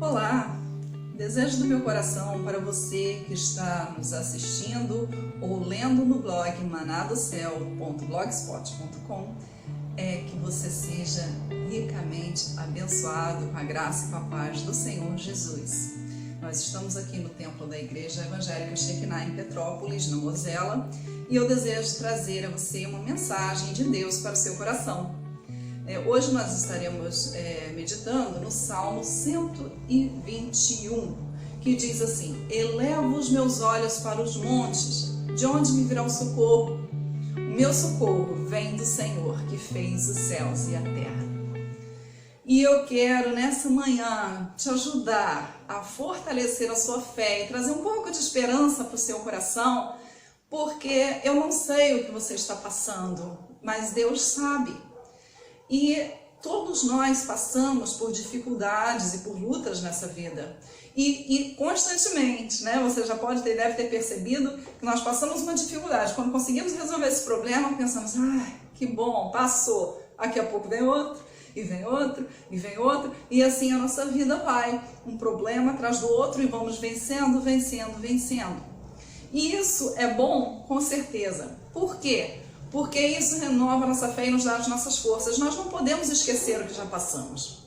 Olá! Desejo do meu coração para você que está nos assistindo ou lendo no blog manadocel.blogspot.com que você seja ricamente abençoado com a graça e com a paz do Senhor Jesus. Nós estamos aqui no templo da Igreja Evangélica Shekinah em Petrópolis, na Mosela, e eu desejo trazer a você uma mensagem de Deus para o seu coração. Hoje nós estaremos meditando no Salmo 121, que diz assim: elevo os meus olhos para os montes, de onde me virá o socorro? O meu socorro vem do Senhor, que fez os céus e a terra. E eu quero nessa manhã te ajudar a fortalecer a sua fé e trazer um pouco de esperança para o seu coração, porque eu não sei o que você está passando, mas Deus sabe. E todos nós passamos por dificuldades e por lutas nessa vida. E constantemente, né? Você já deve ter percebido que nós passamos uma dificuldade. Quando conseguimos resolver esse problema, pensamos, que bom, passou. Daqui a pouco vem outro, e vem outro, e vem outro. E assim a nossa vida vai, um problema atrás do outro, e vamos vencendo, vencendo, vencendo. E isso é bom, com certeza. Por quê? Porque isso renova a nossa fé e nos dá as nossas forças. Nós não podemos esquecer o que já passamos.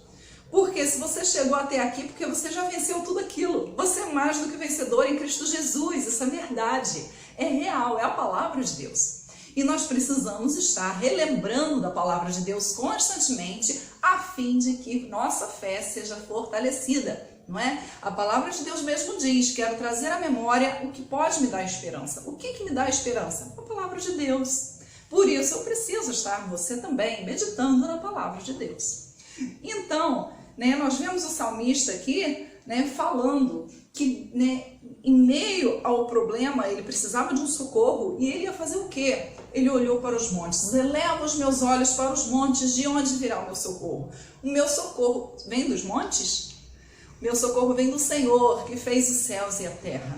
Porque se você chegou até aqui, porque você já venceu tudo aquilo. Você é mais do que vencedor em Cristo Jesus. Isso é verdade. É real, é a palavra de Deus. E nós precisamos estar relembrando da palavra de Deus constantemente, a fim de que nossa fé seja fortalecida. Não é? A palavra de Deus mesmo diz: quero trazer à memória o que pode me dar esperança. O que me dá esperança? A palavra de Deus. Por isso eu preciso estar, você também, meditando na palavra de Deus. Então, nós vemos o salmista aqui, falando que, em meio ao problema, ele precisava de um socorro, e ele ia fazer o quê? Ele olhou para os montes. Eleva os meus olhos para os montes, de onde virá o meu socorro? O meu socorro vem dos montes? O meu socorro vem do Senhor, que fez os céus e a terra.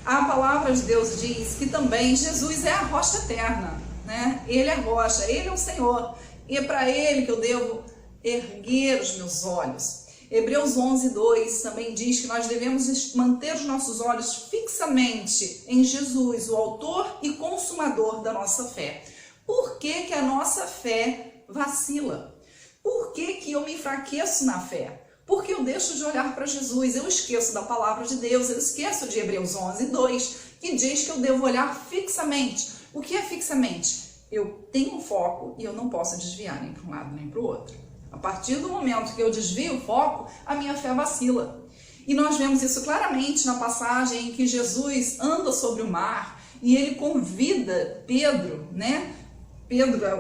A palavra de Deus diz que também Jesus é a rocha eterna, né? Ele é a rocha, Ele é o Senhor, e é para Ele que eu devo erguer os meus olhos. Hebreus 11:2 também diz que nós devemos manter os nossos olhos fixamente em Jesus, o autor e consumador da nossa fé. Por que que a nossa fé vacila? Por que que eu me enfraqueço na fé? Porque eu deixo de olhar para Jesus, eu esqueço da palavra de Deus, eu esqueço de Hebreus 11:2, que diz que eu devo olhar fixamente. O que é fixamente? Eu tenho um foco e eu não posso desviar nem para um lado nem para o outro. A partir do momento que eu desvio o foco, a minha fé vacila. E nós vemos isso claramente na passagem em que Jesus anda sobre o mar e ele convida Pedro,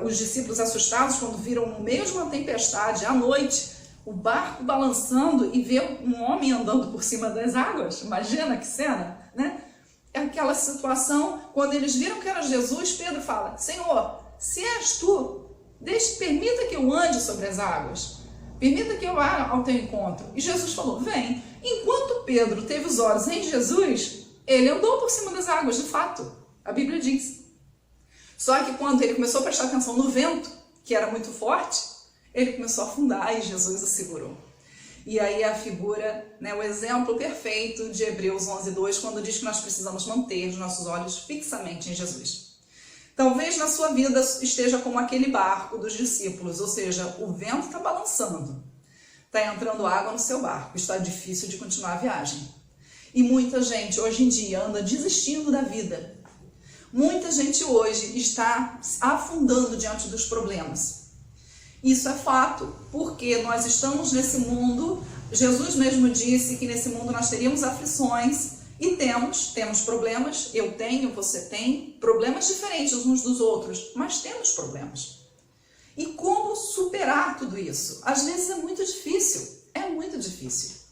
os discípulos assustados quando viram no meio de uma tempestade, à noite, o barco balançando e ver um homem andando por cima das águas. Imagina que cena, né? Aquela situação, quando eles viram que era Jesus, Pedro fala: Senhor, se és tu, permita que eu ande sobre as águas, permita que eu vá ao teu encontro. E Jesus falou: vem. Enquanto Pedro teve os olhos em Jesus, ele andou por cima das águas, de fato, a Bíblia diz. Só que quando ele começou a prestar atenção no vento, que era muito forte, ele começou a afundar e Jesus o segurou. E aí a figura, o exemplo perfeito de Hebreus 11:2, quando diz que nós precisamos manter os nossos olhos fixamente em Jesus. Talvez na sua vida esteja como aquele barco dos discípulos, ou seja, o vento está balançando, está entrando água no seu barco, está difícil de continuar a viagem. E muita gente hoje em dia anda desistindo da vida. Muita gente hoje está afundando diante dos problemas. Isso é fato, porque nós estamos nesse mundo, Jesus mesmo disse que nesse mundo nós teríamos aflições e temos problemas, eu tenho, você tem, problemas diferentes uns dos outros, mas temos problemas. E como superar tudo isso? Às vezes é muito difícil,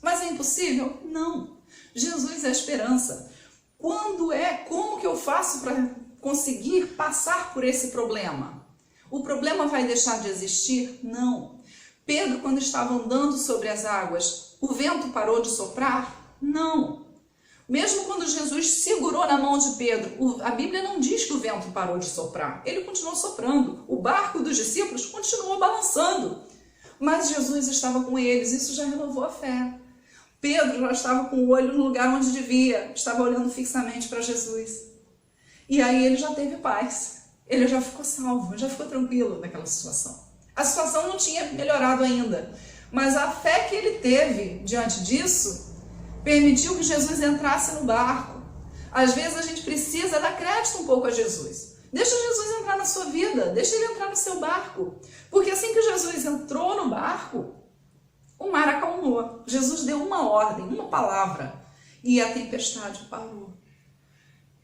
mas é impossível? Não. Jesus é a esperança. Como que eu faço para conseguir passar por esse problema? O problema vai deixar de existir? Não. Pedro, quando estava andando sobre as águas, o vento parou de soprar? Não. Mesmo quando Jesus segurou na mão de Pedro, a Bíblia não diz que o vento parou de soprar. Ele continuou soprando. O barco dos discípulos continuou balançando. Mas Jesus estava com eles, isso já renovou a fé. Pedro já estava com o olho no lugar onde devia, estava olhando fixamente para Jesus. E aí ele já teve paz, ele já ficou salvo, já ficou tranquilo naquela situação. A situação não tinha melhorado ainda, mas a fé que ele teve diante disso permitiu que Jesus entrasse no barco. Às vezes a gente precisa dar crédito um pouco a Jesus. Deixa Jesus entrar na sua vida, deixa ele entrar no seu barco. Porque assim que Jesus entrou no barco, o mar acalmou. Jesus deu uma ordem, uma palavra, e a tempestade parou.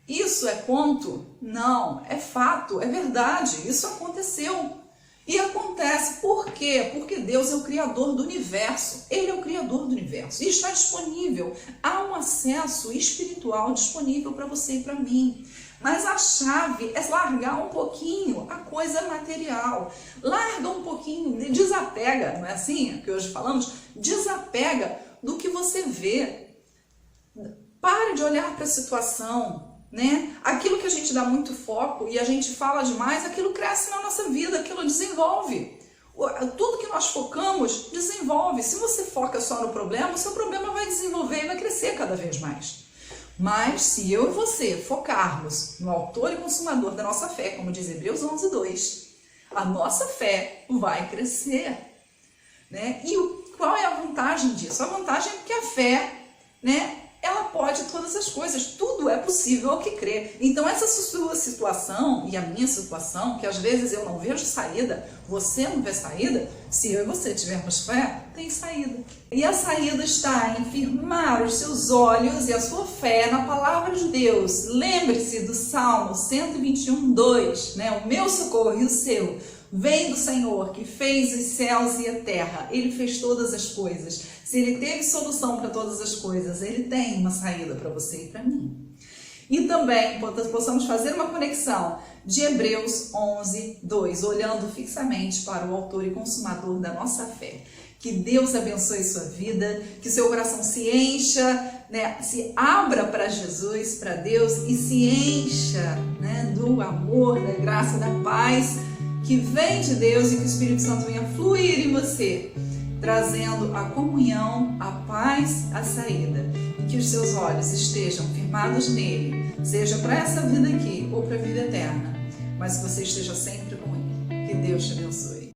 Isso é conto? Não, é fato, é verdade, isso aconteceu. E acontece por quê? Porque Deus é o Criador do universo. Ele é o Criador do universo. E está disponível. Há um acesso espiritual disponível para você e para mim. Mas a chave é largar um pouquinho a coisa material. Larga um pouquinho, desapega, não é assim que hoje falamos? Desapega do que você vê. Pare de olhar para a situação. Né? Aquilo que a gente dá muito foco e a gente fala demais, aquilo cresce na nossa vida, aquilo desenvolve. Tudo que nós focamos, desenvolve. Se você foca só no problema, o seu problema vai desenvolver e vai crescer cada vez mais. Mas se eu e você focarmos no autor e consumador da nossa fé, como diz Hebreus 11:2, a nossa fé vai crescer. Né? E qual é a vantagem disso? A vantagem é que a fé, né, ela pode todas as coisas, tudo é possível ao que crê. Então essa sua situação e a minha situação, que às vezes eu não vejo saída, você não vê saída, se eu e você tivermos fé, tem saída. E a saída está em firmar os seus olhos e a sua fé na palavra de Deus. Lembre-se do Salmo 121:2, né? O meu socorro e o seu vem do Senhor, que fez os céus e a terra. Ele fez todas as coisas. Se ele teve solução para todas as coisas, ele tem uma saída para você e para mim. E também possamos fazer uma conexão de Hebreus 11:2, olhando fixamente para o autor e consumador da nossa fé. Que Deus abençoe sua vida, que seu coração se encha, né, se abra para Jesus, para Deus, e se encha, né, do amor, da graça, da paz que vem de Deus, e que o Espírito Santo venha fluir em você, trazendo a comunhão, a paz, a saída. E que os seus olhos estejam firmados nele, seja para essa vida aqui ou para a vida eterna, mas que você esteja sempre com ele. Que Deus te abençoe.